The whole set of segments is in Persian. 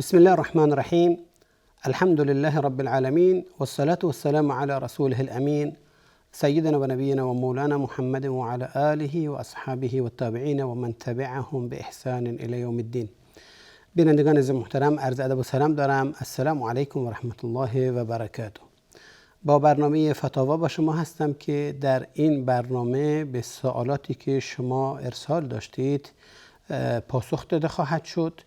بسم الله الرحمن الرحیم. الحمد لله رب العالمین والصلاة والسلام علی رسوله الامین سیدنا و نبینا و مولانا محمد و علی آله و اصحابه و التابعین و من تبعهم باحسان الی یوم الدین. بینندگان عزیز محترم، عرض ادب و سلام دارم. السلام علیکم و رحمت الله و برکاته. با برنامه فتاوا با شما هستم که در این برنامه به سوالاتی که شما ارسال داشتید پاسخ داده خواهد شد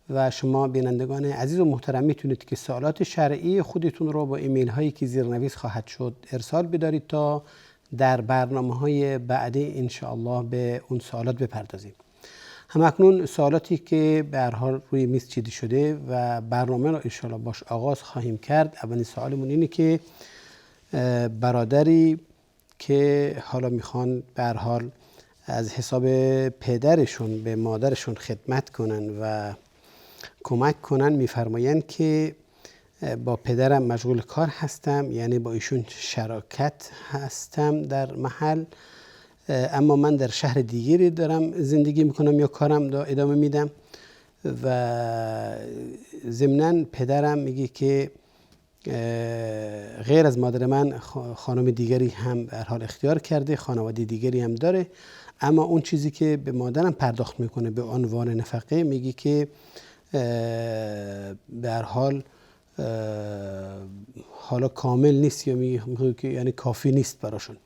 و شما بینندگان عزیز و محترم میتونید که سوالات شرعی خودتون رو با ایمیل هایی که زیرنویس خواهد شد ارسال بدارید تا در برنامه های بعدی ان شاء الله به اون سوالات بپردازیم. همکنون سوالاتی که به هر حال روی میز چیده شده و برنامه رو ان شاء الله باش آغاز خواهیم کرد. اولین سوالمون اینه که برادری که حالا میخوان به هر حال از حساب پدرشون به مادرشون خدمت کنن و کمک کنن، میفرمایند که با پدرم مشغول کار هستم، یعنی با ایشون شراکت هستم در محل، اما من در شهر دیگری دارم زندگی میکنم یا کارم ادامه میدم و ضمناً پدرم میگه که غیر از مادر من خانم دیگری هم به هر حال اختیار کرده، خانواده دیگری هم داره، اما اون چیزی که به مادرم پرداخت میکنه به عنوان نفقه میگه که به هر حال حالا کامل نیست یا میگه که یعنی کافی نیست براشون.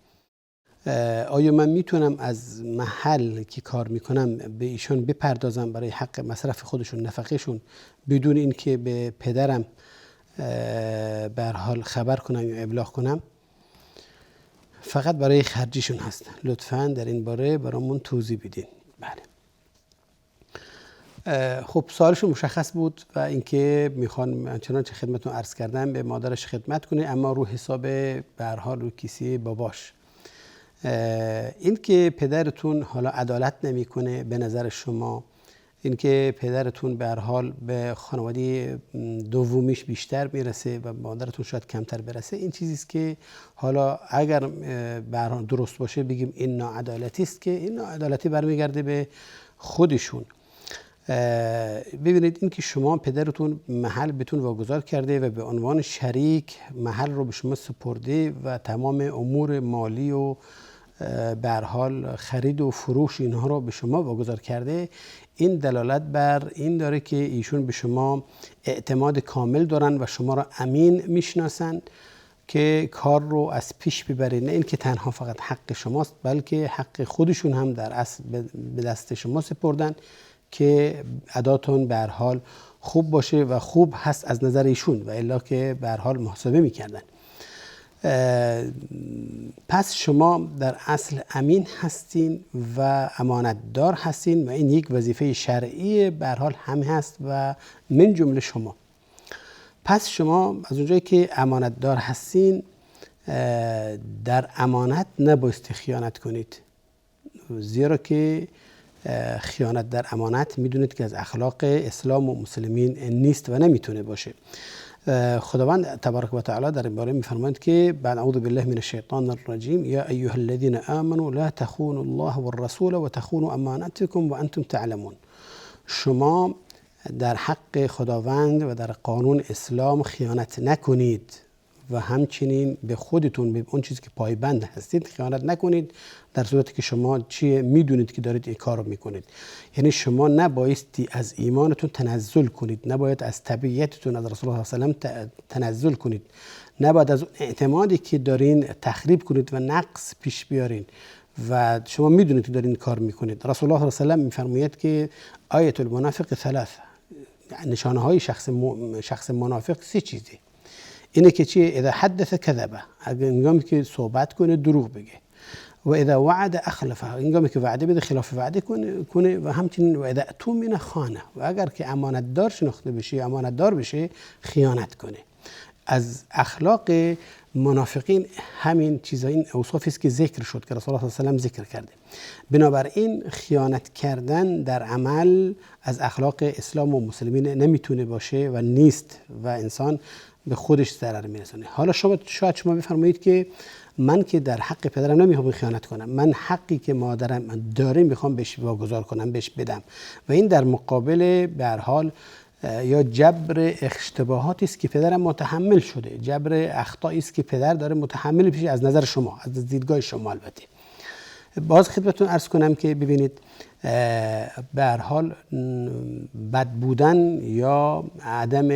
آیا من میتونم از محل که کار میکنم به ایشون بپردازم برای حق مصرف خودشون، نفقهشون، بدون اینکه به پدرم به هر حال خبر کنم یا ابلاغ کنم؟ فقط برای خرجیشون هست. لطفاً در این باره برامون توضیح بدین. بله. خب سوالشون مشخص بود و اینکه میخوان چنانچه خدمتتون عرض کردم به مادرش خدمت کنه، اما رو حساب به هر حال رو کیسه باباش. این که پدرتون حالا عدالت نمیکنه به نظر شما، این که پدرتون به هر حال به خانواده دومیش بیشتر میرسه و مادرتون شاید کمتر برسه، این چیزی است که حالا اگر به هر حال درست باشه بگیم این ناعدالتی است که این ناعدالتی برمیگرده به خودشون. ببینید این که شما پدرتون محل بهتون واگذار کرده و به عنوان شریک محل رو به شما سپرده و تمام امور مالی و به هر حال خرید و فروش اینها رو به شما واگذار کرده، این دلالت بر این داره که ایشون به شما اعتماد کامل دارن و شما را امین میشناسن که کار رو از پیش ببرید. نه اینکه تنها فقط حق شماست بلکه حق خودشون هم در اصل به دست شما سپردن که اداتون به هر حال خوب باشه و خوب هست از نظر ایشون و الا که به هر حال محاسبه میکردن. پس شما در اصل امین هستین و امانتدار هستین و این یک وظیفه شرعی به هر حال همه هست و من جمله شما. پس شما از اونجایی که امانتدار هستین در امانت نبایستی خیانت کنید، زیرا که خیانت در امانت میدونید که از اخلاق اسلام و مسلمین نیست و نمیتونه باشه. خداوند تبارک و تعالی در این باره میفرماید که بعد اعوذ بالله من الشیطان الرجیم یا ایها الذین آمنوا لا تخونوا الله والرسول وتخونوا اماناتکم وانتم تعلمون. شما در حق خداوند و در قانون اسلام خیانت نکنید و همچنین به خودتون به اون چیزی که پایبند هستید خیانت نکنید، در صورتی که شما چی میدونید که دارید این کار رو میکنید. یعنی شما نبایستی از ایمانتون تنزل کنید، نباید از تبعیتتون از رسول الله صلی الله علیه و سلم تنزل کنید، نباید از اعتمادی که دارین تخریب کنید و نقص پیش بیارین و شما میدونید که دارین کار میکنید. رسول الله صلی الله علیه و سلم میفرماید که آیت المنافق ثلاث، نشانه های شخص منافق سه چیزه. اینه که چیه؟ اذا حدث کذبه، اگر هنگامی که صحبت کنه دروغ بگه، و اذا وعد اخلفه، هنگامی که وعده بده خلاف وعده کنه، و همچنین و اذا اؤتمن خانه، و اگر که امانتدار شناخته بشه، امانتدار بشه، خیانت کنه. از اخلاق منافقین همین چیزا، این اوصافی است که ذکر شد که رسول الله صلی الله علیه و سلم ذکر کرده. بنابراین خیانت کردن در عمل از اخلاق اسلام و مسلمین نمیتونه باشه و نیست و انسان به خودش ضرر میرسونه. حالا شاید شما بفرمایید که من که در حق پدرم نمیخوام خیانت کنم، من حقی که مادرم داره میخوام بهش واگذار کنم، بهش بدم، و این در مقابل به هر حال یا جبر اشتباهاتی است که پدر متحمل شده، جبر اخطایی است که پدر داره متحمل میشه از نظر شما، از دیدگاه شما. البته باز خدمتتون عرض کنم که ببینید به هر حال بد بودن یا عدم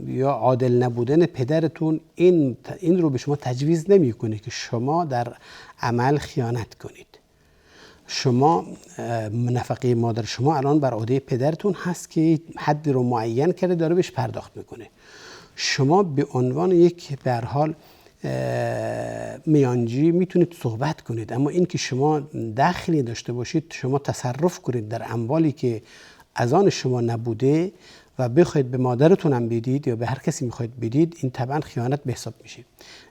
یا عادل نبودن پدرتون این رو به شما تجویز نمیکنه که شما در عمل خیانت کنید. شما نفقه مادر شما الان بر عهده پدرتون هست که حد رو معین کرده داره بهش پرداخت میکنه. شما به عنوان یک به هر حال میانجی میتونید صحبت کنید، اما این که شما دخلی داشته باشید، شما تصرف کنید در اموالی که از آن شما نبوده و بخواید به مادرتون هم بدید یا به هر کسی میخواید بدید، این طبعا خیانت به حساب میشه.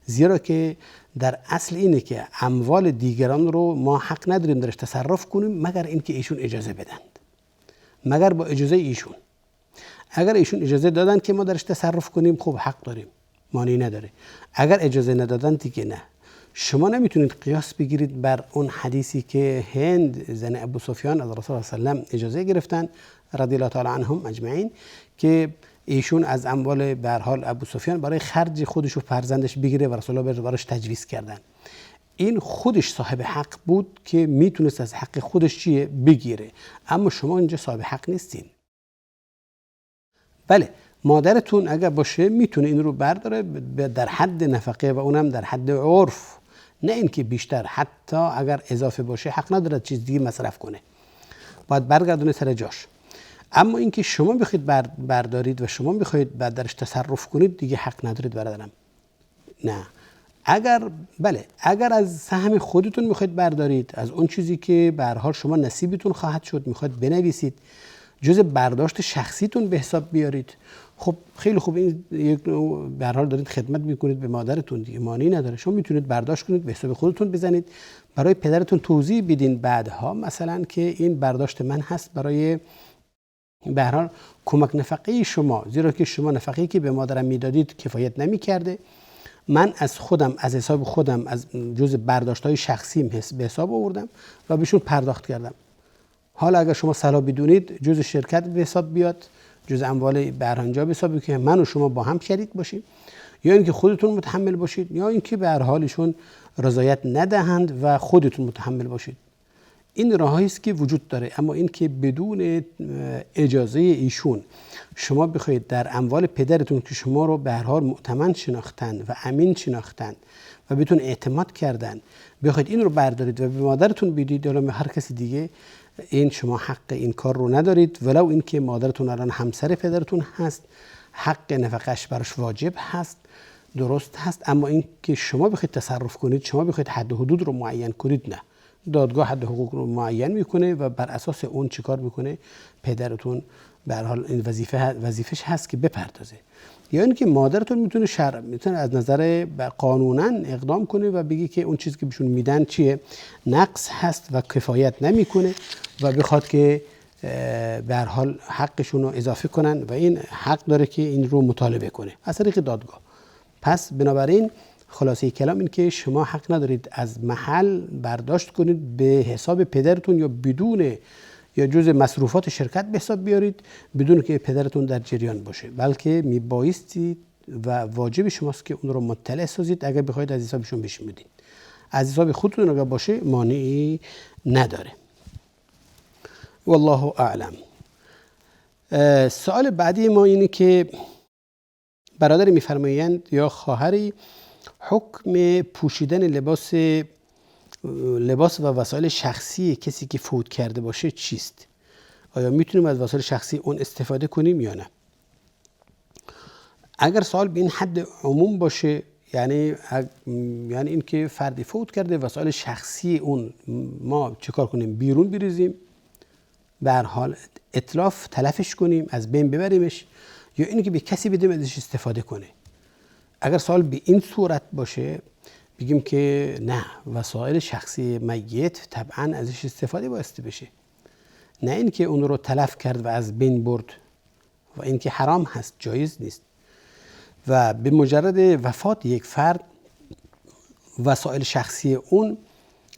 زیرا که در اصل اینه که اموال دیگران رو ما حق نداریم درش تصرف کنیم مگر اینکه ایشون اجازه بدند، مگر با اجازه ایشون. اگر ایشون اجازه دادن که ما درش تصرف کنیم، خب حق داریم، مانعی نداره. اگر اجازه ندادن دیگه نه. شما نمیتونید قیاس بگیرید بر اون حدیثی که هند زن ابو سفیان از رسول الله صلی الله علیه و آله اجازه گرفتن رضی الله تعالی عنهم اجمعین که ایشون از اموال به هر حال ابو سفیان برای خرج خودش و فرزندش بگیره و رسول الله براش تجویز کردن. این خودش صاحب حق بود که میتونست از حق خودش چیه بگیره، اما شما اینجا صاحب حق نیستین. بله مادرتون اگر باشه میتونه این رو برداره در حد نفقه و اونم در حد عرف، نه اینکه بیشتر. حتی اگر اضافه باشه حق نداره چیز دیگه مصرف کنه، باید برگردونه سر جاش. اما اینکه شما بخواید بردارید و شما بخواید بعد درش تصرف کنید دیگه حق ندارید برادرم. نه. اگر از سهم خودتون میخواید بردارید، از اون چیزی که به هر حال شما نصیبتون خواهد شد میخواید بنویسید، جز برداشت شخصیتون به حساب بیارید، خب خیلی خوب، این به هر حال دارید خدمت میکنید به مادرتون دیگه، مانعی نداره. شما میتونید برداشت کنید به حساب خودتون بزنید، برای پدرتون توضیح بدین بعدها مثلا که این برداشت من هست برای به هر حال کمک نفقه شما، زیرا که شما نفقه‌ای که به مادرم میدادید کفایت نمیکرده، من از خودم از حساب خودم از جز برداشت‌های شخصیم به حساب آوردم و بهشون پرداخت کردم. حالا اگر شما صلاح بدونید جز شرکت به حساب بیاد، جز اموال برهنجا به حساب که من و شما با هم شریک باشیم، یا اینکه خودتون متحمل باشید، یا اینکه به هر حالشون رضایت ندهند و خودتون متحمل باشید. این راهی است که وجود داره. اما این که بدون اجازه ایشون شما بخواید در اموال پدرتون که شما رو به هر حال مؤتمن شناختن و امین شناختن و بهتون اعتماد کردن، بخواید این رو بردارید و به مادرتون بدید یا به هر کسی دیگه، این شما حق این کار رو ندارید. ولو اینکه مادرتون الان همسر پدرتون هست، حق نفقه‌اش براش واجب هست، درست هست، اما این که شما بخواید تصرف کنید، شما بخواید حد و حدود رو معین کنید، نه. دادگاه حد حقوق رو معین میکنه و بر اساس اون چیکار میکنه؟ پدرتون به هر حال این وظیفش هست که بپردازه. یا اینکه مادرتون میتونه از نظر قانونا اقدام کنه و بگی که اون چیزی که بهشون میدن چیه؟ نقص هست و کفایت نمیکنه و بخواد که به هر حال حقشون رو اضافه کنن و این حق داره که این رو مطالبه کنه از طریق دادگاه. پس بنابراین خلاصه کلام این که شما حق ندارید از محل برداشت کنید به حساب پدرتون یا بدون یا جز مصروفات شرکت به حساب بیارید بدون که پدرتون در جریان باشه، بلکه میبایستید و واجب شماست که اون رو مطلع سازید. اگر بخواید از حسابشون بهش بدید، از حساب خودتون اگر باشه مانعی نداره. والله اعلم. سوال بعدی ما اینه که برادری میفرمایند یا خواهری حکم پوشیدن لباس و وسایل شخصی کسی که فوت کرده باشه چیست؟ آیا میتونیم از وسایل شخصی اون استفاده کنیم یا نه؟ اگر سوال به این حد عموم باشه، یعنی این که فردی فوت کرده، وسایل شخصی اون ما چیکار کنیم؟ بیرون بریزیم، به هر حال اتلاف تلفش کنیم، از بین ببریمش، یا اینی که به کسی بدیم ازش استفاده کنه؟ اگر سوال به این صورت باشه بگیم که نه، وسایل شخصی میت طبعا ازش استفاده بایستی بشه، نه اینکه اون رو تلف کرد و از بین برد و اینکه حرام هست، جایز نیست. و به مجرد وفات یک فرد وسایل شخصی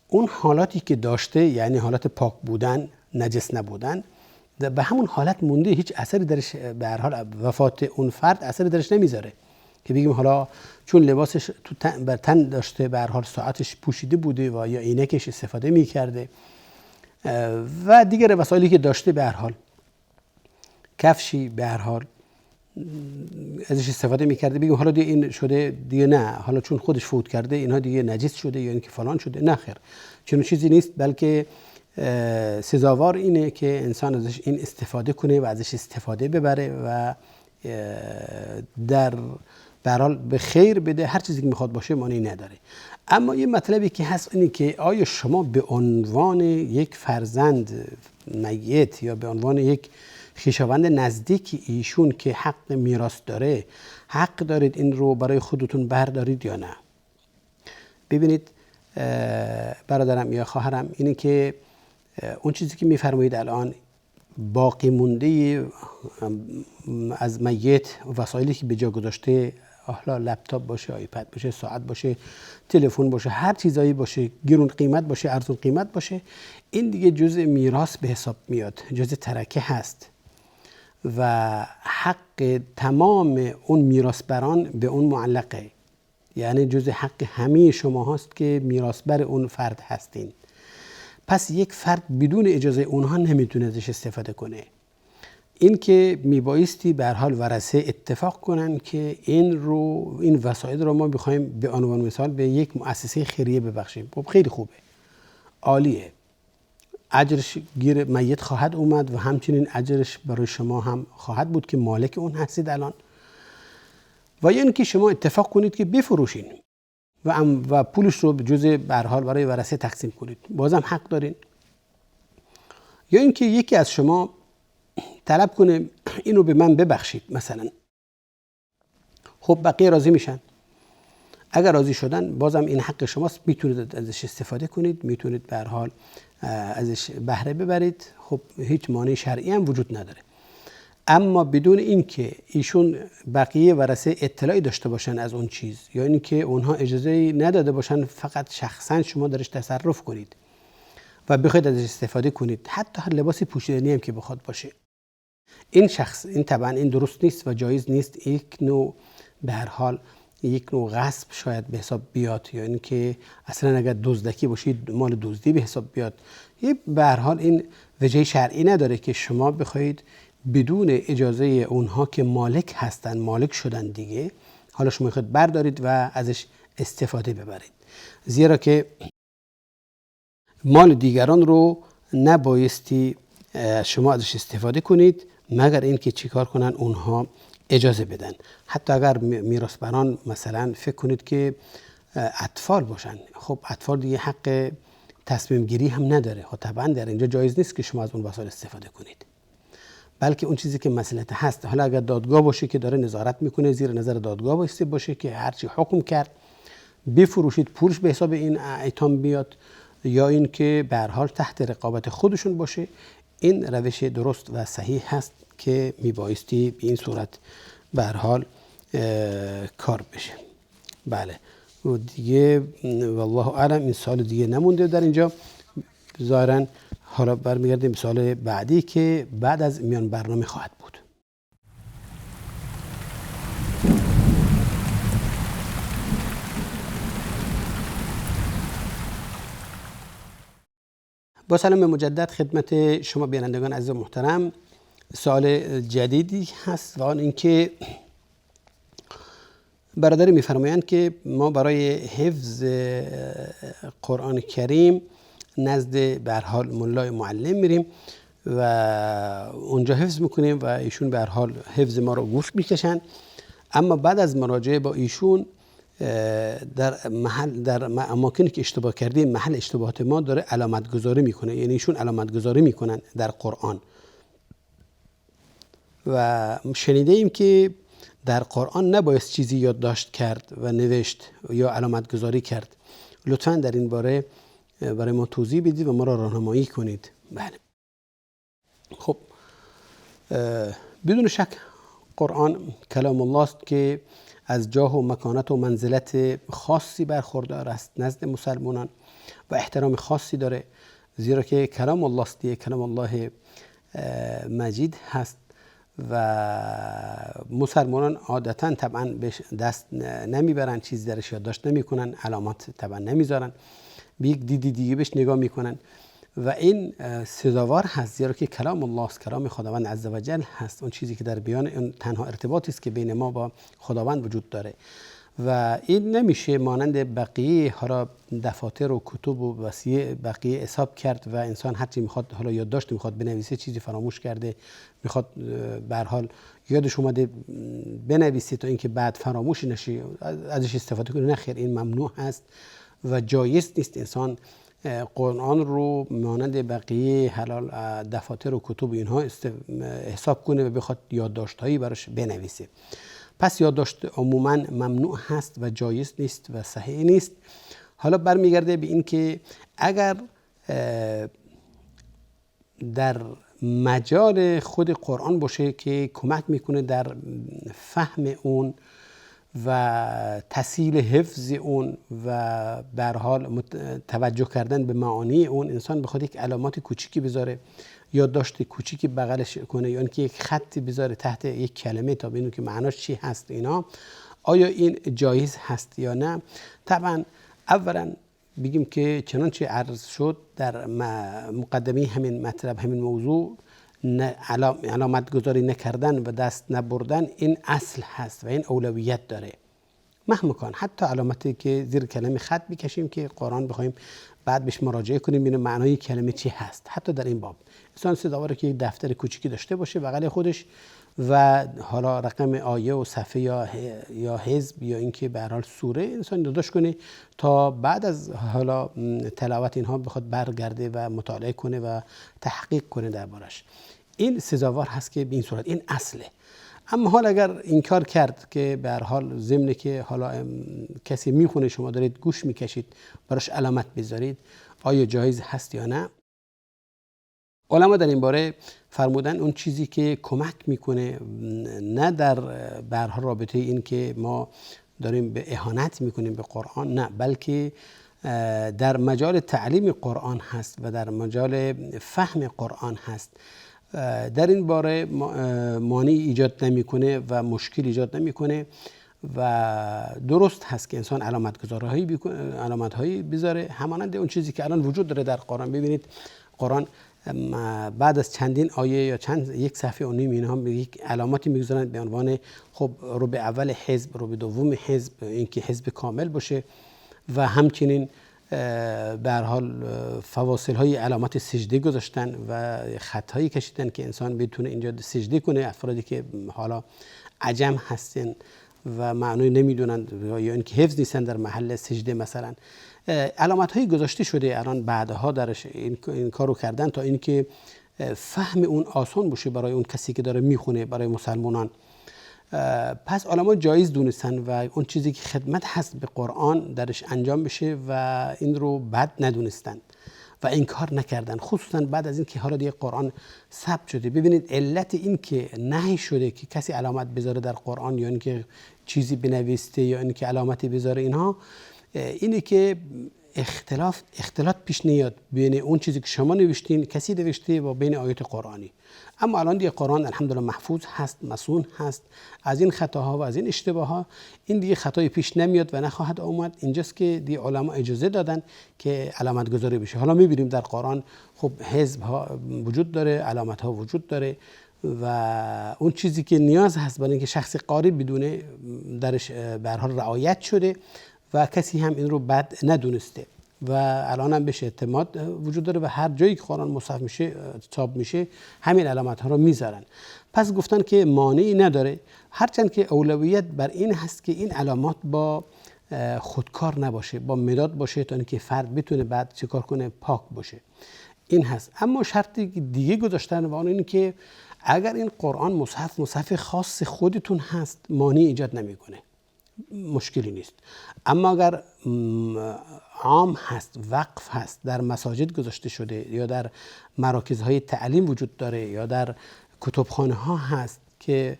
اون حالاتی که داشته، یعنی حالت پاک بودن، نجس نبودن، به همون حالت مونده، هیچ اثری درش، به هر حال وفات اون فرد اثری درش نمیذاره که بگیم حالا چون لباسش بر تن داشته، به هر حال ساعتش پوشیده بوده و یا عینکش استفاده میکرده و دیگر وسایلی که داشته، به هر حال کفشی به هر حال ازش استفاده میکرده، بگیم حالا دیگه این شده دیگه نه، حالا چون خودش فوت کرده اینها دیگه نجس شده یا اینکه فلان شده. نه خیر، چون چیزی نیست، بلکه سزاوار اینه که انسان ازش این استفاده کنه و ازش استفاده ببره و در برحال به خیر بده. هر چیزی که میخواد باشه مانعی نداره. اما یه مطلبی که هست اینه که آیا شما به عنوان یک فرزند میت یا به عنوان یک خویشاوند نزدیک ایشون که حق میراث داره، حق دارید این رو برای خودتون بردارید یا نه؟ ببینید برادرم یا خواهرم، اینه که اون چیزی که میفرمایید الان باقی مونده از میت، وسایلی که به جا گذاشته، حالا لپتاپ باشه، آیپد باشه، ساعت باشه، تلفن باشه، هر چیزایی باشه، گرون قیمت باشه، ارزون قیمت باشه، این دیگه جزء میراث به حساب میاد، جزء ترکه هست و حق تمام اون میراثبران به اون معلقه. یعنی جزء حق همه شما هست که میراثبر اون فرد هستین. پس یک فرد بدون اجازه اونها نمیتونه ازش استفاده کنه. این که میبایستی به هر حال ورثه اتفاق کنن که این وسایل رو ما بخوایم به عنوان مثال به یک مؤسسه خیریه ببخشیم. خب خیلی خوبه، عالیه، اجرش گیر میت خواهد اومد و همچنین اجرش برای شما هم خواهد بود که مالک اون هستید الان. و یا اینکه شما اتفاق کنید که بفروشین و پولش رو به جزء به هر حال برای ورثه تقسیم کنید، بازم حق دارین. یا اینکه یکی از شما طلب کنه اینو به من ببخشید مثلا، خب بقیه راضی میشن. اگر راضی شدن بازم این حق شماست، میتونید ازش استفاده کنید، میتونید به هر حال ازش بهره ببرید. خب هیچ مانع شرعی هم وجود نداره. اما بدون اینکه ایشون بقیه ورثه اطلاعی داشته باشن از اون چیز، یا اینکه اونها اجازه نداده باشن، فقط شخصا شما درش تصرف کنید و بخواید ازش استفاده کنید، حتی هر لباسی پوشیدنی هم که بخواد باشه، این طبعا این درست نیست و جایز نیست. یک نوع به هر حال یک نوع غصب شاید به حساب بیاد، یا اینکه اصلا اگر دزدکی باشید مال دزدی به حساب بیاد. به هر حال این وجه شرعی نداره که شما بخواید بدون اجازه اونها که مالک هستن، مالک شدن دیگه، حالا شما خود بردارید و ازش استفاده ببرید. زیرا که مال دیگران رو نبایستی شما ازش استفاده کنید مگر اینکه چیکار کنن، اونها اجازه بدن. حتی اگر میراثبران مثلا فکر کنید که اطفال باشن، خب اطفال دیگه حق تصمیم گیری هم نداره. خب طبعا در اینجا جایز نیست که شما از اون وسایل استفاده کنید، بلکه اون چیزی که مصلحت هست، حالا اگر دادگاه باشه که داره نظارت میکنه، زیر نظر دادگاه بایستی باشه که هرچی حکم کرد بفروشید، پولش به حساب این ایتام بیاد، یا این که به هر حال تحت رقابت خودشون باشه، این روش درست و صحیح هست که میبایستی به این صورت به هر حال کار بشه. بله و دیگه والله اعلم این سال دیگه نمونده در اینجا ظاهرا. حالا برمیگردیم به سال بعدی که بعد از میان برنامه خواهد بود. با سلام مجدد خدمت شما بینندگان عزیز و محترم. سوال جدیدی هست و آن اینکه برادری میفرمایند که ما برای حفظ قرآن کریم نزد به هر حال مولای معلم میریم و اونجا حفظ میکنیم و ایشون به هر حال حفظ ما رو گوش میکشن، اما بعد از مراجعه با ایشون در اماکنی که اشتباه کردیم، محل اشتباهات ما داره علامت گذاری میکنه، یعنی ایشون علامت گذاری میکنن در قرآن و شنیده ایم که در قرآن نباید چیزی یادداشت کرد و نوشت یا علامت گذاری کرد. لطفاً در این باره برای ما توضیح بدید و ما را راهنمایی کنید. بله. خب بدون شک قرآن کلام الله است که از جاه و مکانت و منزلت خاصی برخوردار است نزد مسلمانان و احترام خاصی داره، زیرا که کلام الله است، کلام الله مجید هست و مسلمانان عادتا طبعا بهش دست نمیبرن، چیزی درش یادداشت نمیکنن، علامات طبعا نمیذارن، به یک دیدی دیگه بهش نگاه میکنن و این سزاوار هست، زیرا که کلام الله است، کلام خداوند عزوجل هست، اون چیزی که در بیان اون تنها ارتباطی است که بین ما با خداوند وجود داره و این نمیشه مانند بقیه حالا دفاتر و کتب و وصیه بقیه حساب کرد و انسان هرچی میخواد حالا یادداشت میخواد بنویسه چیزی فراموش کرده میخواد به هر حال یادش اومده بنویسه تا اینکه بعد فراموش نشه ازش استفاده کنه. نه خیر، این ممنوع هست و جایز نیست انسان قرآن رو مانند بقیه حلال دفاتر و کتب اینها حساب کنه و بخواد یادداشت‌هایی براش بنویسه. پس یادداشت عموما ممنوع هست و جایز نیست و صحیح نیست. حالا برمیگرده به این که اگر در مجال خود قرآن باشه که کمک میکنه در فهم اون و تسهیل حفظ اون و به هر حال توجه کردن به معانی اون، انسان بخواد یک علامات کوچیکی بذاره، یادداشت کوچیکی بغلش کنه یا اینکه یک خطی بذاره تحت یک کلمه تا ببینیم که معناش چی هست، اینا آیا این جایز هست یا نه؟ طبعا اولا بگیم که چنانچه عرض شد در مقدمه همین مطلب، همین موضوع، علامت گذاری نکردن و دست نبردن این اصل هست و این اولویت داره مهما کن. حتی علامتی که زیر کلمه خط بکشیم که قرآن بخوایم بعد بهش مراجعه کنیم ببینیم معنای کلمه چی هست، حتی در این باب انسان سزاواره که یک دفتر کوچیکی داشته باشه بغل خودش و حالا رقم آیه و صفحه یا حزب یا اینکه به هر حال سوره انسان یادداشت کنه تا بعد از حالا تلاوت اینها بخواد برگرده و مطالعه کنه و تحقیق کنه دربارش. این سزاوار هست که به این صورت این اصله. اما حال اگر انکار کرد که به هر حال ضمن که حالا کسی میخونه شما دارید گوش میکشید براش علامت بذارید، آیا جایز هست یا نه؟ علما در این باره فرمودن اون چیزی که کمک میکنه نه در به هر حال رابطه این که ما داریم به اهانت میکنیم به قرآن، نه، بلکه در مجال تعلیم قرآن هست و در مجال فهم قرآن هست. در این باره مانعی ایجاد نمیکنه و مشکل ایجاد نمیکنه و درست هست که انسان علامت هایی بذاره همانند اون چیزی که الان وجود داره در قرآن. ببینید قرآن بعد از چندین آیه یا یک صفحه و نیم اینها هم یک علاماتی میگذارند به عنوان خب ربع اول حزب، ربع دوم حزب، اینکه حزب کامل باشه و همچنین به هر حال فواصل های علامات سجده گذاشتن و خط هایی کشیدن که انسان بتونه اینجا سجده کنه. افرادی که حالا عجم هستن و معنی نمیدونن یا اینکه حفظ نیستن در محل سجده مثلا، علامت هایی گذاشته شده الان بعدها درش این کارو کردن تا اینکه فهم اون آسان باشه برای اون کسی که داره میخونه، برای مسلمانان. پس علما جایز دونستن و اون چیزی که خدمت هست به قرآن درش انجام بشه و این رو بد ندونستن و انکار نکردن، خصوصا بعد از این که حالا دیگه قرآن ثبت شده. ببینید علت این که نهی شده که کسی علامت بذاره در قرآن یا اینکه چیزی بنویسه یا اینکه علامتی بذاره، اینها اینه که اختلاط پیش نیاد بین اون چیزی که شما نوشتین کسی نوشته و بین آیات قرآنی. اما الان دیگه قرآن الحمدلله محفوظ هست، مصون هست از این خطاها و از این اشتباهها، این دیگه خطای پیش نمیاد و نخواهد اومد. اینجاست که دیگه علما اجازه دادن که علامت گذاری بشه. حالا میبینیم در قرآن خب حزب ها وجود داره، علامت ها وجود داره و اون چیزی که نیاز هست برای اینکه شخص قاری بدونه درش به هر حال رعایت شده و کسی هم این رو بد ندونسته و الان هم بهش اعتماد وجود داره و هر جایی که قرآن مصحف میشه چاپ میشه همین علامت ها رو میذارن. پس گفتن که مانعی نداره، هرچند که اولویت بر این هست که این علامات با خودکار نباشه، با مداد باشه تا اینکه فرد بتونه بعد چیکار کنه، پاک باشه. این هست. اما شرطی دیگه گذاشتن و اون اینه که اگر این قرآن مصحف خاص خودتون هست مانعی ایجاد نمیکنه، مشکلی نیست. اما اگر عام هست، وقف هست، در مساجد گذاشته شده یا در مراکزهای تعلیم وجود داره یا در کتابخانه ها هست که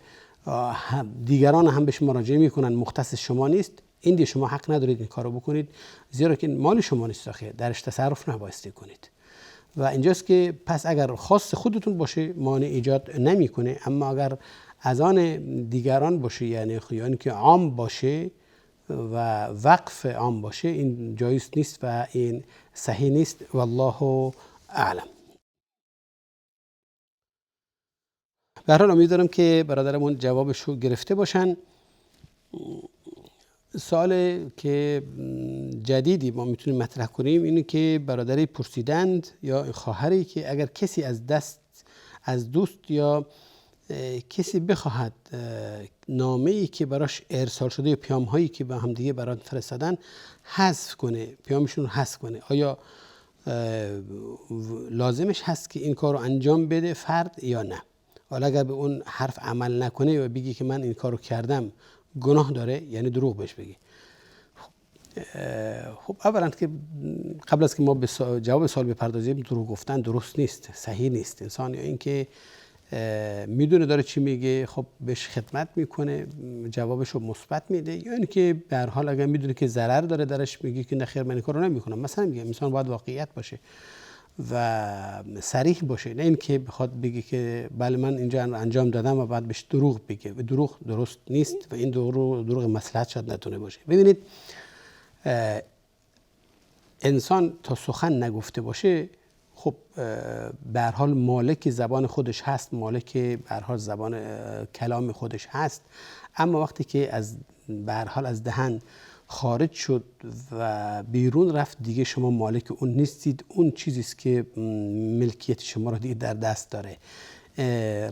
دیگران هم بهش مراجعه میکنن، مختص شما نیست، این دیگه شما حق ندارید این کارو بکنید، زیرا که مال شما نیست، درش تصرف نبایستی کنید و اینجاست که پس اگر خاص خودتون باشه مانع ایجاد نمیکنه، اما اگر از آن دیگران باشه یعنی که عام باشه و وقف عام باشه، این جایز نیست و این صحیح نیست. والله اعلم. به هر حال امیدوارم که برادرمون جوابش رو گرفته باشن. سوال که جدیدی ما میتونیم مطرح کنیم اینه که برادری پرسیدند یا خواهری که اگر کسی از دوست یا کسی بخواهد نامه‌ای که براش ارسال شده یا پیام‌هایی که به هم دیگه برات فرستادن حذف کنه، پیامشون رو حذف کنه، آیا لازمش هست که این کار رو انجام بده فرد یا نه؟ حالا اگر به اون حرف عمل نکنه و بگی که من این کار رو کردم، گناه داره؟ یعنی دروغ بهش بگی. خب اولا که قبل از که ما به جواب سوال بپردازیم، دروغ گفتن درست نیست، صحیح نیست. انسان یا اینکه میدونه داره چی میگه، خب بهش خدمت میکنه، جوابش رو مثبت میده، یا اینکه به هر حال اگر میدونه که ضرر داره درش میگه که نه خیر من این کارو نمیکنم. مثلا میگم انسان باید واقعیت باشه و صریح باشه، نه اینکه بخواد بگه که بله من اینجا انجام دادم و بعد بهش دروغ بگه. دروغ درست نیست و این دروغ مصلحت شاید نتونه باشه. ببینید انسان تا سخن نگفته باشه، خب به هر حال مالک زبان خودش هست، مالک به هر حال زبان کلام خودش هست، اما وقتی که به هر حال از دهن خارج شد و بیرون رفت، دیگه شما مالک اون نیستید. اون چیزی است که ملکیت شما را دیگه در دست داره.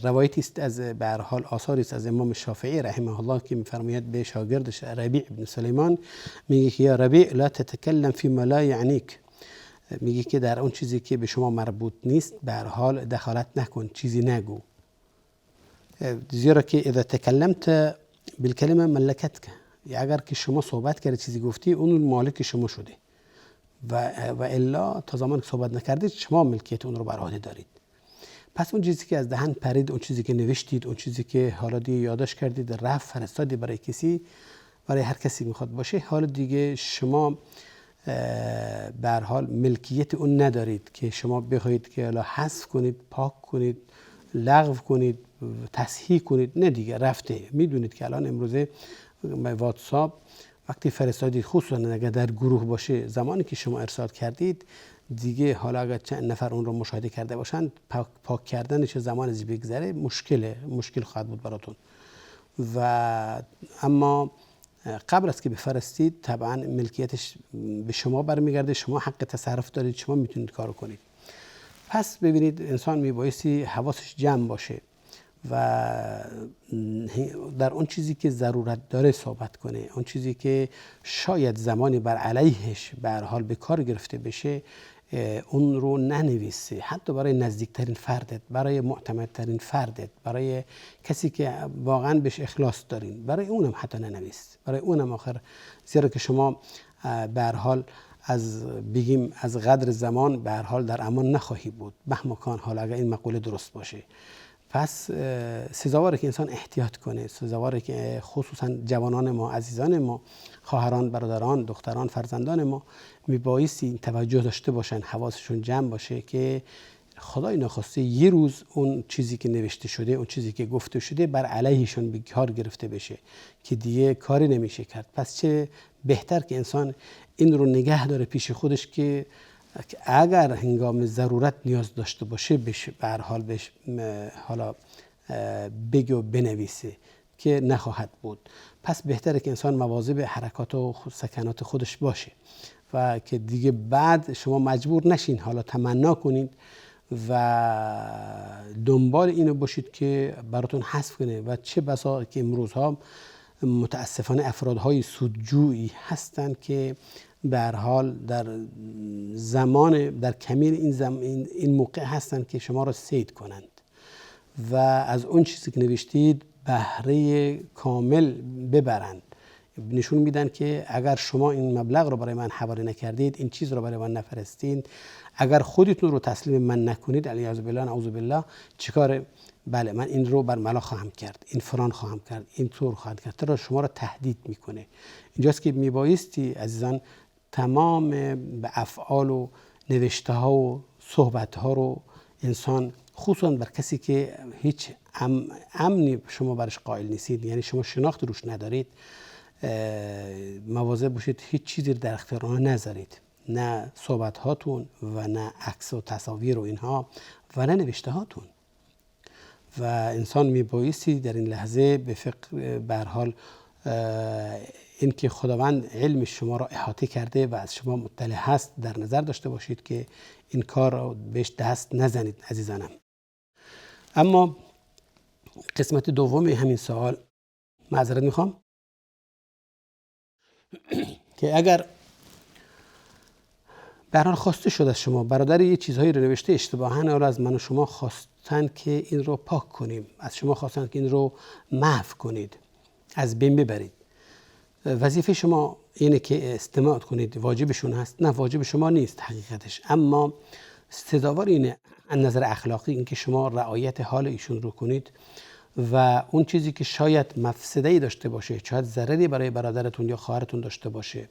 روایتی است از به هر حال آثاری است از امام شافعی رحمه الله که می‌فرماید به شاگردش ربیع بن سلیمان میگه که یا ربیع لا تتکلم فيما لا یعنیک، میگه که در اون چیزی که به شما مربوط نیست به هر حال دخالت نکن، چیزی نگو، زیرا که اذا تکلمت بالکلمه ملکتک، اگر که شما صحبت کردی چیزی گفتی اون مالک شما شده و الا تا زمان که صحبت نکردید شما ملکیت اون رو بر عهده دارید. پس اون چیزی که از دهن پرید، اون چیزی که نوشتید، اون چیزی که حالا دیگه یادداشت کردید رفت فرستادید برای کسی، برای هر کسی میخواد باشه، حالا دیگه شما به هر حال ملکیت اون ندارید که شما بخواید که حالا حذف کنید، پاک کنید، لغو کنید، تصحیح کنید. نه دیگه رفته. میدونید که الان امروزه واتساپ وقتی فرستادید، خصوصا اگر در گروه باشه، زمانی که شما ارسال کردید دیگه حالا اگر چند نفر اون رو مشاهده کرده باشن، پاک کردنش زمان از بگذره مشکل خواهد بود براتون. و اما قبل از که بفرستید طبعا ملکیتش به شما برمیگرده، شما حق تصرف دارید، شما میتونید کارو کنید. پس ببینید انسان میبایستی حواسش جمع باشه و در اون چیزی که ضرورت داره صحبت کنه، اون چیزی که شاید زمانی بر علیهش به هر حال به کار گرفته بشه اون رو ننویسه، حتی برای نزدیکترین فردت، برای معتمدترین فردت، برای کسی که واقعا بهش اخلاص دارین، برای اونم حتی ننویس، برای اونم آخر، زیرا که شما به هر حال از قدر زمان به هر حال در امان نخواهی بود مهما کان حال اگر این مقوله درست باشه. پس سزاواره که انسان احتیاط کنه، سزاواره که خصوصا جوانان ما، عزیزان ما، خواهران، برادران، دختران، فرزندان ما میبایستی توجه داشته باشن، حواسشون جمع باشه که خدای نخواسته یه روز اون چیزی که نوشته شده، اون چیزی که گفته شده بر علیهشون به کار گرفته بشه که دیگه کاری نمیشه کرد. پس چه بهتر که انسان این رو نگه داره پیش خودش که اگر هنگام ضرورت نیاز داشته باشه به هر حال بهش حالا بگه و بنویسه که نخواهد بود. پس بهتره که انسان مواظب حرکات و سکنات خودش باشه و که دیگه بعد شما مجبور نشین حالا تمنا کنید و دنبال اینو باشید که براتون حذف کنه. و چه بسا که امروزها متاسفانه افرادهای سودجویی هستند که به هر حال در کمین این موقع هستند که شما را صید کنند و از اون چیزی که نوشتید بهره کامل ببرند. نشون میدن که اگر شما این مبلغ رو برای من حواله نکردید، این چیز رو برای من نفرستین، اگر خودتون رو تسلیم من نکنید، علیاذ بالله نعوذ بالله، چیکار؟ بله من این رو برملا خواهم کرد، این فلان خواهم کرد، این طور خواهم کرد، تا شما رو تهدید میکنه. اینجاست که میبایستی عزیزان تمام به افعال و نوشته ها و صحبت ها رو انسان، خصوصا بر کسی که هیچ امنی شما برش قائل نیستید، یعنی شما شناخت روش ندارید، مواظب باشید هیچ چیزی در اختیار آنها نذارید، نه صحبت هاتون و نه عکس و تصاویر و اینها و نه نوشته هاتون. و انسان میبایستی در این لحظه به فکر به هر حال این که خداوند علم شما را احاطه کرده و از شما مطلع هست در نظر داشته باشید که این کار را بهش دست نزنید عزیزانم. اما قسمت دوم همین سوال، معذرت میخوام، که اگر به هر حال خواسته شده از شما، برادر یه چیزهایی رو نوشته اشتباهاً از من و شما خواستن که این رو پاک کنیم، از شما خواستن که این رو محو کنید، از بین ببرید، وظیفه شما اینه که استماع کنید، واجبشون هست؟ نه، واجب شما نیست حقیقتش، اما سزاوار اینه از نظر اخلاقی این که شما رعایت حال ایشون رو کنید و اون چیزی که شاید مفسده‌ای داشته باشه، شاید ضرری برای برادرتون یا خواهرتون داشته باشه،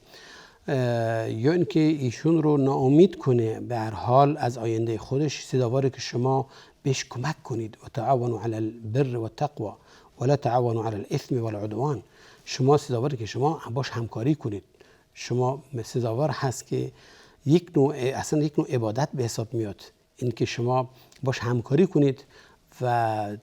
یا اینکه ایشون رو ناامید کنه به هر حال از آینده خودش، سزاواره که شما بهش کمک کنید. و تعاونوا علی البر و التقوا ولا تعاونوا علی الاثم والعدوان. شما سزاواره که شما باش همکاری کنید. شما سزاوار هست که یک نوع عبادت به حساب میاد این که شما باش همکاری کنید و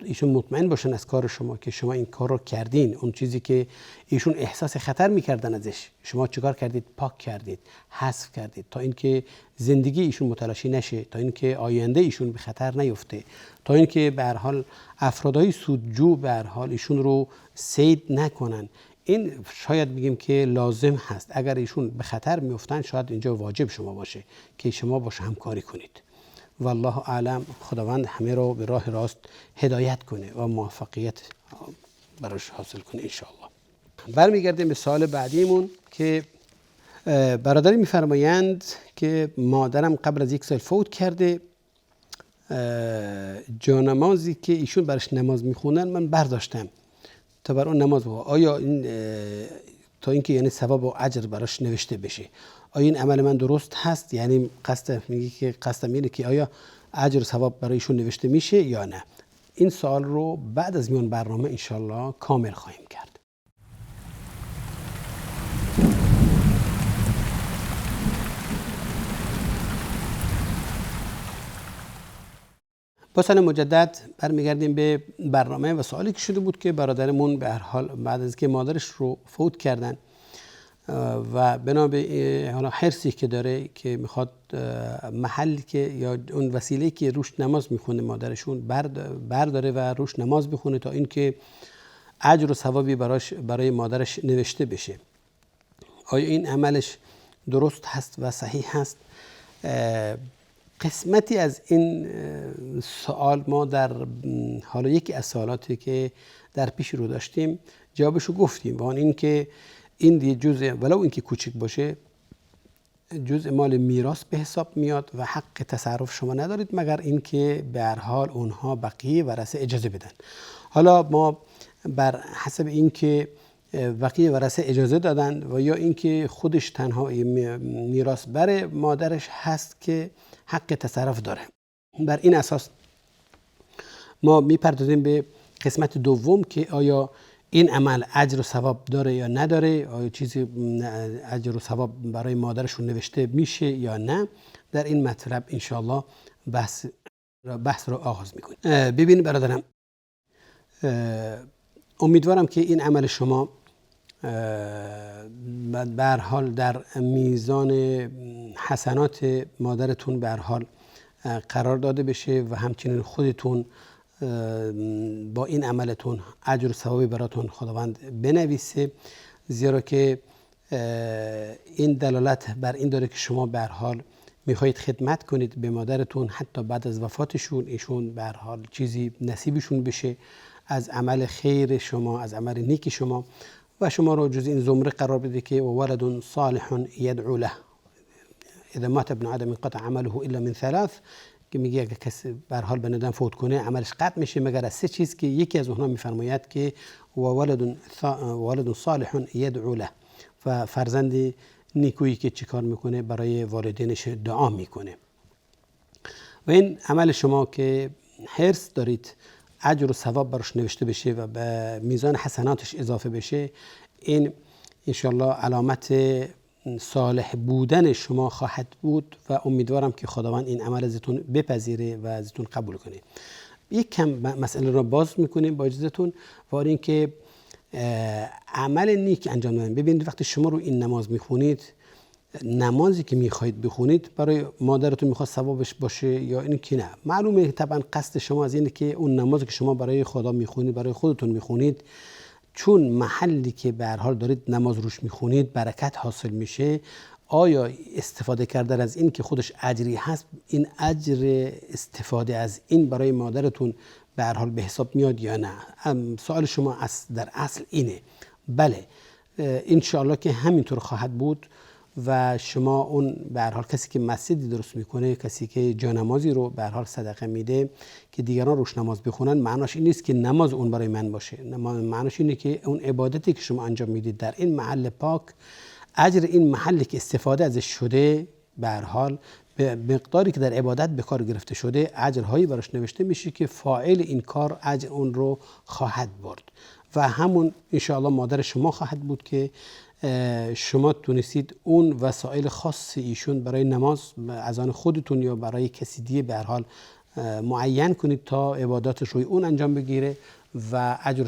ایشون مطمئن باشن از کار شما که شما این کار رو کردین. اون چیزی که ایشون احساس خطر میکردن ازش، شما چیکار کردید؟ پاک کردید، حذف کردید، تا اینکه زندگی ایشون متلاشی نشه، تا اینکه آینده ایشون به خطر نیفته، تا اینکه به هر حال افرادهای سودجو به هر حال ایشون رو صید نکنن. این شاید بگیم که لازم هست. اگر ایشون به خطر میافتن شاید اینجا واجب شما باشه که شما باش همکاری کنید. والله اعلم. خداوند همه رو به راه راست هدایت کنه و موفقیت براش حاصل کنه ان شاء الله. برمیگردیم به سوال بعدیمون که برادری میفرمایند که مادرم قبل از 1 سال فوت کرده، جانمازی که ایشون برش نماز میخونن من برداشتم تا بر اون نماز بخونم. آیا این تا اینکه یعنی ثواب و اجر براش نوشته بشه، آیا این عمل من درست هست؟ یعنی قصدم اینه که آیا اجر و ثواب برایشون نوشته میشه یا نه؟ این سوال رو بعد از میان برنامه انشالله کامل خواهیم کرد. با سلام مجدد برمیگردیم به برنامه و سوالی که شده بود که برادرمون به هر حال بعد از که مادرش رو فوت کردن و بنا به حالا حرصی که داره که میخواد محلی که یا اون وسیله‌ای که روش نماز میخونه مادرشون برداره و روش نماز بخونه تا اینکه اجر و ثوابی برای مادرش نوشته بشه، آیا این عملش درست هست و صحیح هست؟ قسمتی از این سوال ما در حالا یکی از سوالاتی که در پیش رو داشتیم جوابشو گفتیم، و آن این که این دیگه جزء ولو اینکه کوچک باشه جزء مال میراث به حساب میاد و حق تصرف شما ندارید مگر اینکه به هر حال اونها بقیه ورثه اجازه بدن. حالا ما بر حسب اینکه بقیه ورثه اجازه دادن و یا اینکه خودش تنها میراث بر مادرش هست که حق تصرف داره، بر این اساس ما میپردازیم به قسمت دوم که آیا این عمل اجر و ثواب داره یا نداره، آیا چیزی اجر و ثواب برای مادرشون نوشته میشه یا نه. در این مطلب انشاءالله بحث رو آغاز میکنیم. ببین برادرم، امیدوارم که این عمل شما به هر حال در میزان حسنات مادرتون به هر حال قرار داده بشه و همچنین خودتون با این عملتون اجر و ثوابی براتون خداوند بنویسه، زیرا که این دلالت بر این داره که شما به هر حال میخواید خدمت کنید به مادرتون حتی بعد از وفاتشون، ایشون به هر حال چیزی نصیبشون بشه از عمل خیر شما، از عمل نیک شما، و شما رو جز این زمره قرار بده که ولد صالح یدعو له اذا مات ابن آدم انقطع عمله الا من ثلاث، که میگه اگه کسی به هر حال بنادم فوت کنه عملش قطع میشه مگر از 3 چیز که یکی از اونها میفرماید که ولد صالح یدعو له، و فرزند نیکویی که چیکار میکنه برای والدینش دعا میکنه. و این عمل شما که حرص دارید اجر و ثواب براش نوشته بشه و به میزان حسناتش اضافه بشه، این انشالله علامت صالح بودن شما خواهد بود و امیدوارم که خداوند این عمل ازتون بپذیره و ازتون قبول کنه. یک کم مسئله رو باز میکنیم با اجازهتون و این که عمل نیک انجام دادن. ببینید وقتی شما رو این نماز میخونید، نمازی که میخواید بخونید برای مادرتون میخواد ثوابش باشه یا این که نه، معلومه طبعا قصد شما از اینه که اون نمازی که شما برای خدا میخونید برای خودتون میخونید، چون محلی که به هر حال دارید نماز روش میخونید برکت حاصل میشه، آیا استفاده کردن از این که خودش اجری هست، این اجر استفاده از این برای مادرتون به هر حال به حساب میاد یا نه؟ سوال شما در اصل اینه. بله ان شاء الله که همینطور خواهد بود و شما اون به هر حال کسی که مسجدی درست میکنه، کسی که جانمازی رو به هر حال صدقه میده که دیگران روش نماز بخونن، معناش این نیست که نماز اون برای من باشه، معناش اینه که اون عبادتی که شما انجام میدید در این محل پاک، اجر این محلی که استفاده ازش شده به هر حال به مقداری که در عبادت به کار گرفته شده اجرهایی براش نوشته میشه که فاعل این کار اجر اون رو خواهد برد و همون ان شاء الله مادر شما خواهد بود که شما تونستید اون وسایل خاص ایشون برای نماز از آن خودتون یا برای کسی دیگه به هر حال معین کنید تا عباداتش روی اون انجام بگیره و اجر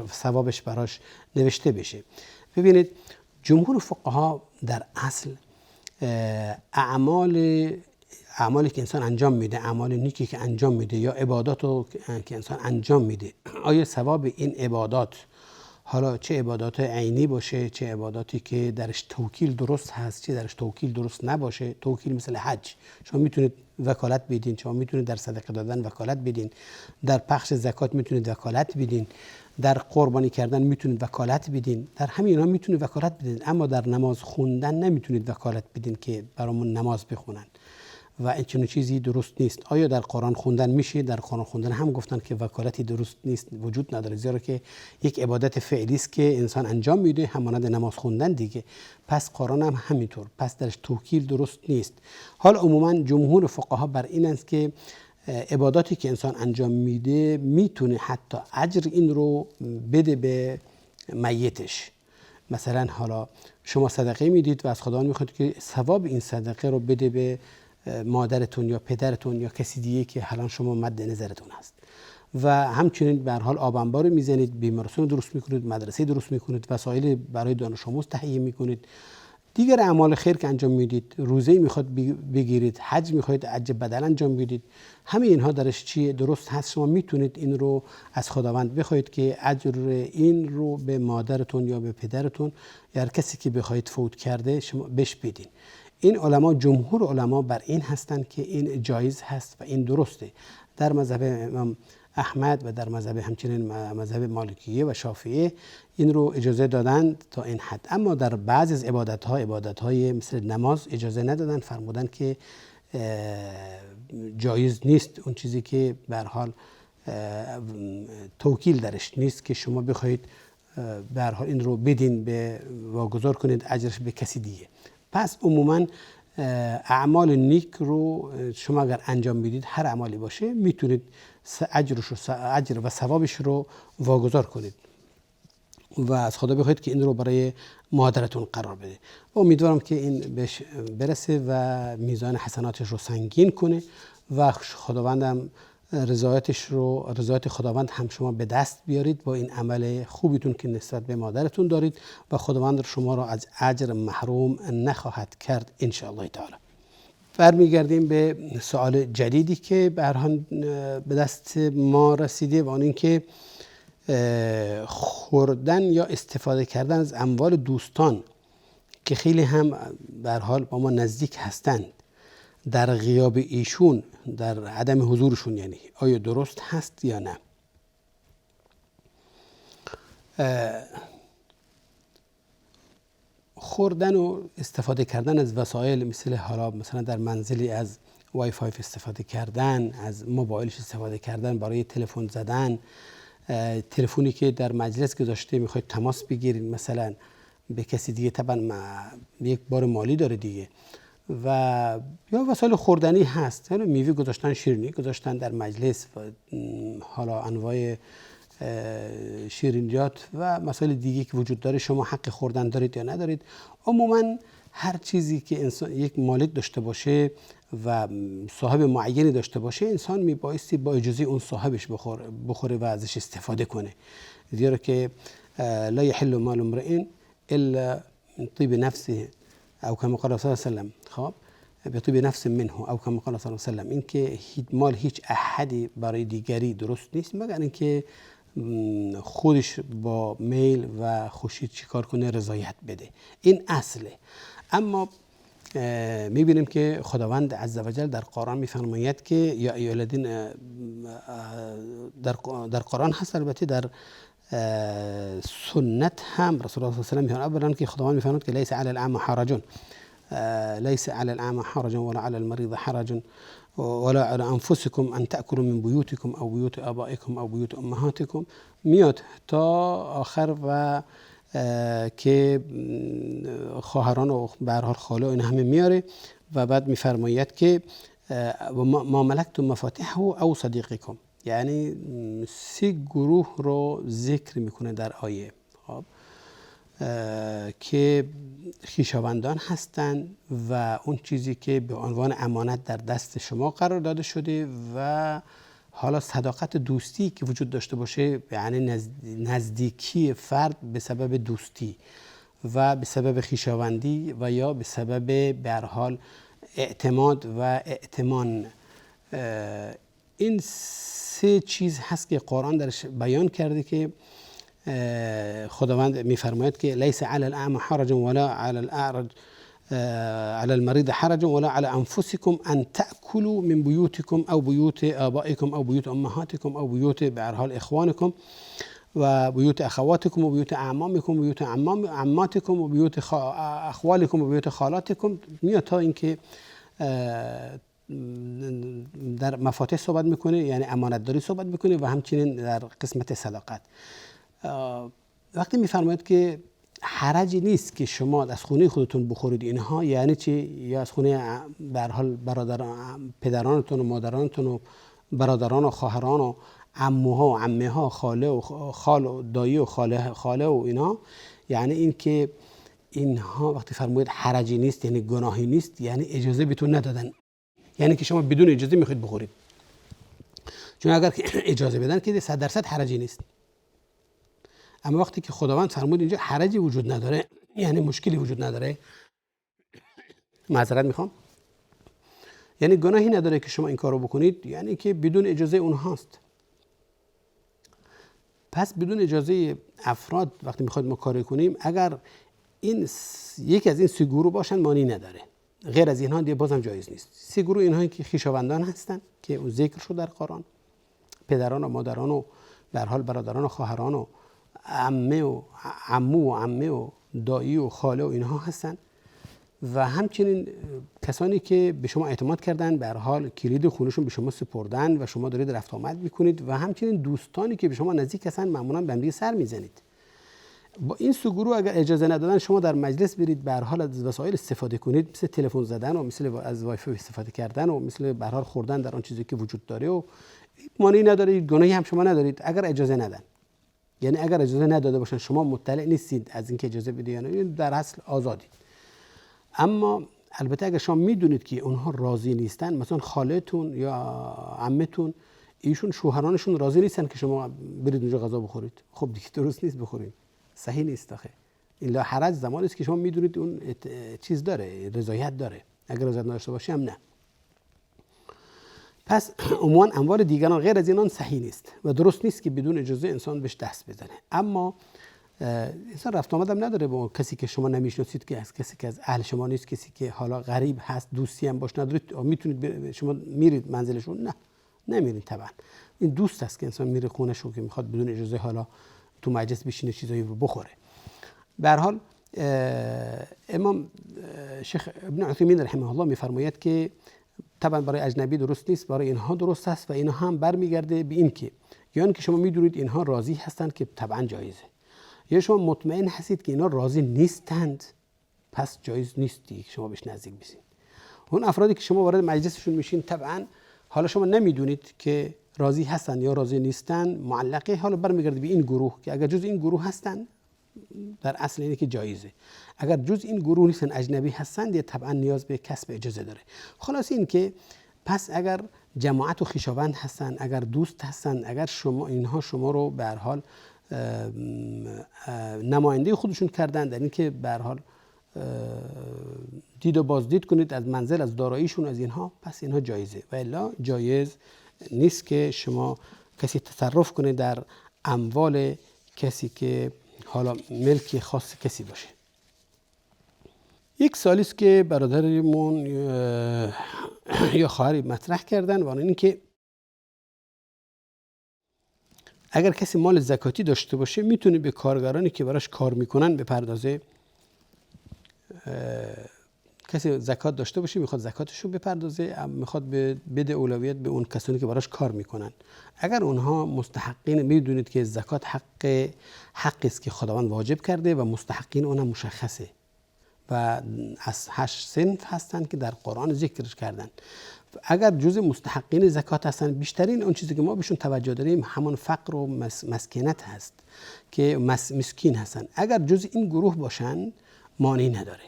ثوابش براش نوشته بشه. ببینید جمهور فقها در اصل اعمالی که انسان انجام میده، اعمال نیکی که انجام میده یا عباداتو که انسان انجام میده، آیا ثواب این عبادات، حالا چه عبادات عینی باشه چه عباداتی که درش توکیل درست هست چه درش توکیل درست نباشه، توکیل مثل حج، شما میتونید وکالت بدین، شما میتونید در صدقه دادن وکالت بدین، در پخش زکات میتونید وکالت بدین، در قربانی کردن میتونید وکالت بدین، در همین اینا میتونید وکالت بدین، اما در نماز خوندن نمیتونید وکالت بدین که برامون نماز بخونن و این چنین چیزی درست نیست. آیا در قرآن خوندن میشه؟ در قرآن خوندن هم گفتن که وکالتی درست نیست، وجود نداره، زیرا که یک عبادت فعلی است که انسان انجام میده همانند نماز خوندن دیگه. پس قرآن هم همینطور، پس درش توکیل درست نیست. حال عموما جمهور فقها بر این است که عباداتی که انسان انجام میده میتونه حتی اجر این رو بده به میتش. مثلا حالا شما صدقه میدید و از خداوند میخواید که ثواب این صدقه رو بده به مادرتون یا پدرتون یا کسی دیگه که حالا شما مد نظرتون هست و همچنین به هر حال آب انبار میزنید، بیمارستان درست میکنید، مدرسه درست میکنید، وسایل برای دانش آموز تهیه میکنید، دیگر اعمال خیر که انجام میدید، روزه میخواد بگیرید، حج میخواید حج بدل انجام بدید، همه اینها درش چیه درست هست، شما میتونید این رو از خداوند بخواید که اجر این رو به مادرتون یا به پدرتون یا هر کسی که بخواید فوت کرده شما بهش بدین. این علما، جمهور علما بر این هستند که این جایز هست و این درسته. در مذهب امام احمد و در مذهب همچنین مذهب مالکیه و شافعیه این رو اجازه دادند تا این حد، اما در بعضی از عبادت‌های مثل نماز اجازه ندادن، فرمودن که جایز نیست، اون چیزی که به هر حال توکیل درش نیست که شما بخواید به هر حال این رو بدین به واگذار کنید اجرش به کسی دیگه. پس عموما اعمال نیک رو شما اگر انجام بدید، هر اعمالی باشه، میتونید اجر و ثوابش رو واگذار کنید و از خدا بخواید که این رو برای مادرتون قرار بده. امیدوارم که این بهش برسه و میزان حسناتش رو سنگین کنه و خداوندم رضایت خداوند هم شما به دست بیارید با این عمل خوبیتون که نسبت به مادرتون دارید و خداوند شما را از اجر محروم نخواهد کرد ان شاء الله تعالی. برمیگردیم به سوال جدیدی که به هر حال به دست ما رسیده و آن این که خوردن یا استفاده کردن از اموال دوستان که خیلی هم به هر حال با ما نزدیک هستند در غیاب ایشون، در عدم حضورشون، یعنی آیا درست هست یا نه؟ خوردن و استفاده کردن از وسایل مثلا در منزلی از وای فای استفاده کردن، از موبایلش استفاده کردن برای تلفن زدن، تلفنی که در مجلس گذاشته میخواید تماس بگیرید مثلا به کسی دیگه، طبعا یک بار مالی داره دیگه، و یا وسایل خوردنی هست، یعنی میوه گذاشتن، شیرینی گذاشتن در مجلس و حالا انواع شیرینیات و مسائل دیگه که وجود داره، شما حق خوردن دارید یا ندارید. عموما هر چیزی که انسان یک مالک داشته باشه و صاحب معینی داشته باشه، انسان میبایستی با اجازه اون صاحبش بخوره و ازش استفاده کنه، زیرا که لا یحل مال امرئ الا من طیب نفسه او کما قال صلی الله علیه و سلم. خب به طیب نفس منه او کما قال صلی الله علیه و سلم، این که مال هیچ احدی برای دیگری درست نیست مگر اینکه خودش با میل و خوشی چیکار کنه، رضایت بده. این اصله. اما میبینیم که خداوند عزوجل در قرآن میفرماید که یا ایها الذین، در قرآن هست، البته در سنت هم رسول الله صلی الله علیه و آله اولا که خداوند میفرماید که لیس علی الاعمى حرج، لیس علی الاعمى حرج ولا علی المریض حرج ولا علی انفسکم ان تأکلوا من بیوتکم او بیوت آبائکم او بیوت امهاتکم، میاد تا آخر و که خواهران و به هر حال خاله این همه میاره و بعد میفرماید که ما ملکتم مفاتیحه او صدیقکم، یعنی 3 گروه رو ذکر میکنه در آیه. خب که خویشاوندان هستند و اون چیزی که به عنوان امانت در دست شما قرار داده شده و حالا صداقت دوستی که وجود داشته باشه، یعنی نزدیکی فرد به سبب دوستی و به سبب خویشاوندی و یا به سبب به هر حال اعتماد و ائتمان. این 3 چیز هست که قرآن درش بیان کرده که خداوند میفرماید که لیس علی الاعمى حرج ولا علی الاعرج علی المریض حرج ولا علی انفسکم ان تأکلوا من بیوتکم او بیوت آبائکم او بیوت امهاتکم او بیوت به هر حال اخوانکم و بیوت اخواتکم و بیوت اعمامکم و بیوت عماتکم و بیوت اخوالکم و بیوت خالاتکم، میاد تا اینکه در مفاتیح صحبت میکنه، یعنی امانت داری صحبت میکنه و همچنین در قسمت صداقت. وقتی میفرماید که حرجی نیست که شما از خونه خودتون بخورید اینها، یعنی چی؟ یا از خونه به هر حال پدرانتون و مادرانتون و برادران و خواهران و عموها و عمه ها، خاله و خال و دایی و خاله و اینها، یعنی این که اینها وقتی فرمودید حرجی نیست یعنی گناهی نیست، یعنی اجازه بهتون ندادن، یعنی که شما بدون اجازه میخواید بخورید. چون اگر که اجازه بدن که 100% حرجی نیست. اما وقتی که خداوند فرمود اینجا حرجی وجود نداره، یعنی مشکلی وجود نداره، معذرت میخوام، یعنی گناهی نداره که شما این کارو بکنید، یعنی که بدون اجازه اونهاست. پس بدون اجازه افراد وقتی میخواید ما کاری کنیم، اگر این یک از این 3 گروه باشن مانی نداره، غیر از اینها دیگه بازم جایز نیست. 3 گروه اینهایی که خویشاوندان هستن که اون ذکر شد در قرآن، پدران و مادران و به هر حال برادران و خواهران و عمه و عمو و عمه و دایی و خاله و اینها هستن و همچنین کسانی که به شما اعتماد کردن، به هر حال کلید خونشون به شما سپردن و شما دارید رفت آمد میکنید و همچنین دوستانی که به شما نزدیک هستن، معمولا به هم دیگه سر میزنید. با این 3 گروه اگر اجازه ندادن شما در مجلس برید به هر حال از وسایل استفاده کنید، مثل تلفن زدن و مثل از وای فای استفاده کردن و مثل به هر حال خوردن در آن چیزی که وجود داره و مانعی نداره، گناهی هم شما ندارید اگر اجازه ندن. یعنی اگر اجازه نداده باشن شما مطلع نیستید از اینکه اجازه بدید، یعنی در اصل آزادید. اما البته اگر شما میدونید که اونها راضی نیستن، مثلا خالتون یا عمتون ایشون شوهرانشون راضی نیستن که شما برید اونجا غذا بخورید، خب دیگه درست نیست بخورید، صحیح نیست. آخه این لا حرج زمانی است که شما میدونید اون چیز داره، رضایت داره. اگر رضایت نداشته باشه هم نه. پس عموما اموال دیگران غیر از اینان صحیح نیست و درست نیست که بدون اجازه انسان بهش دست بزنه. اما انسان رفت آمدم نداره با کسی که شما نمیشناسید، که از کسی که از اهل شما نیست، کسی که حالا غریب هست، دوستی هم باش ندارید، میتونید شما میرید منزلشون؟ نه، نمیرید. طبعا این دوست است که انسان میره خونه‌شون که میخواد بدون اجازه حالا تو مجلس بشینه چیزایی رو بخوره. به هر حال امام شیخ ابن عثیمین رحمه الله میفرماید که طبعا برای اجنبی درست نیست، برای اینها درست است و اینها هم برمیگرده به این که یا اینکه شما میدونید اینها راضی هستند که طبعا جایزه، یا شما مطمئن هستید که اینا راضی نیستند پس جایز نیست دیگه شما بهش نزدیک بشید. اون افرادی که شما وارد مجلسشون میشین طبعا حالا شما نمیدونید که راضی هستن یا راضی نیستن، معلقه حالا برمیگرده به این گروه که اگر جز این گروه هستن در اصل اینه که جایزه، اگر جز این گروه نیستن اجنبی هستن دیگه طبعا نیاز به کسب اجازه داره. خلاص این که پس اگر جماعت و خویشاوند هستن، اگر دوست هستن، اگر اینها شما رو به هر حال نماینده خودشون کردن در اینکه به هر حال دید و بازدید کنید از منزل، از داراییشون، از اینها، پس اینها جایزه. و الا جایز نیست که شما کسی تصرف کنه در اموال کسی که حالا ملک خاص کسی باشه. یک سوالی است که برادرمون یا خواهری مطرح کردن و این که اگر کسی مال زکاتی داشته باشه میتونه به کارگرانی که براش کار میکنن بپردازه. کسی زکات داشته باشه میخواد زکاتش رو بپردازه، میخواد بده اولویت به اون کسانی که براش کار میکنن. اگر اونها مستحقین، میدونید که زکات حقی است که خداوند واجب کرده و مستحقین اونها مشخصه و از 8 صنف هستن که در قرآن ذکرش کردن. اگر جزء مستحقین زکات هستن، بیشترین اون چیزی که ما بهشون توجه داریم همون فقر و مسکنت هست که مسکین هستن. اگر جزء این گروه باشن معنی نداره.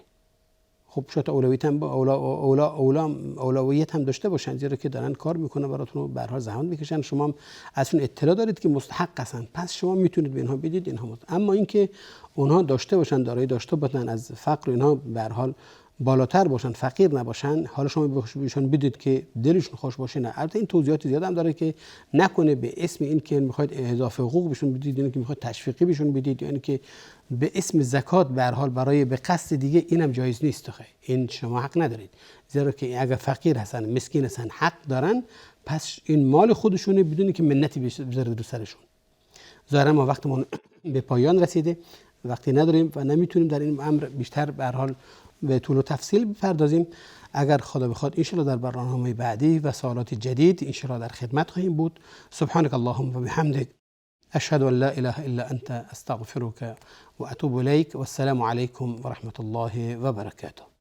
خب شاید اولویت هم اولویت هم داشته باشن، زیرا که دارن کار میکنن براتون و به هر حال زحمت میکشن، شما هم ازشون اطلاع دارید که مستحق هستن، پس شما میتونید به اینها بدید. اینها اما اینکه اونها داشته باشن، دارایی داشته باشن، از فقر اینها به هر حال بالاتر باشن، فقیر نباشن، حالا شما بهشون بدید که دلشون خوش باشه، نه. البته این توضیحات زیاد هم داره که نکنه به اسم این که میخواید اضافه حقوق بهشون بدید، یعنی که میخواید تشویقی بهشون بدید، یعنی که به اسم زکات به هر حال برای به قصد دیگه، اینم جایز نیست. این شما حق ندارید، زیرا که اگر فقیر هستن، مسکین هستن، حق دارن، پس این مال خودشونه بدون که منتی بذاره رو سرشون. ظاهرا ما وقتمون به پایان رسیده، وقتی نداریم و نمیتونیم در این امر بیشتر به هر حال به طول و تفصیل بپردازیم. اگر خدا بخواد ان شاء الله در برنامه‌های بعدی و سوالات جدید ان شاء الله در خدمت خواهیم بود. سبحانك اللهم و بحمدك اشهد ان لا اله الا انت استغفرك و اتوب اليك و السلام علیکم و رحمت الله و برکاته.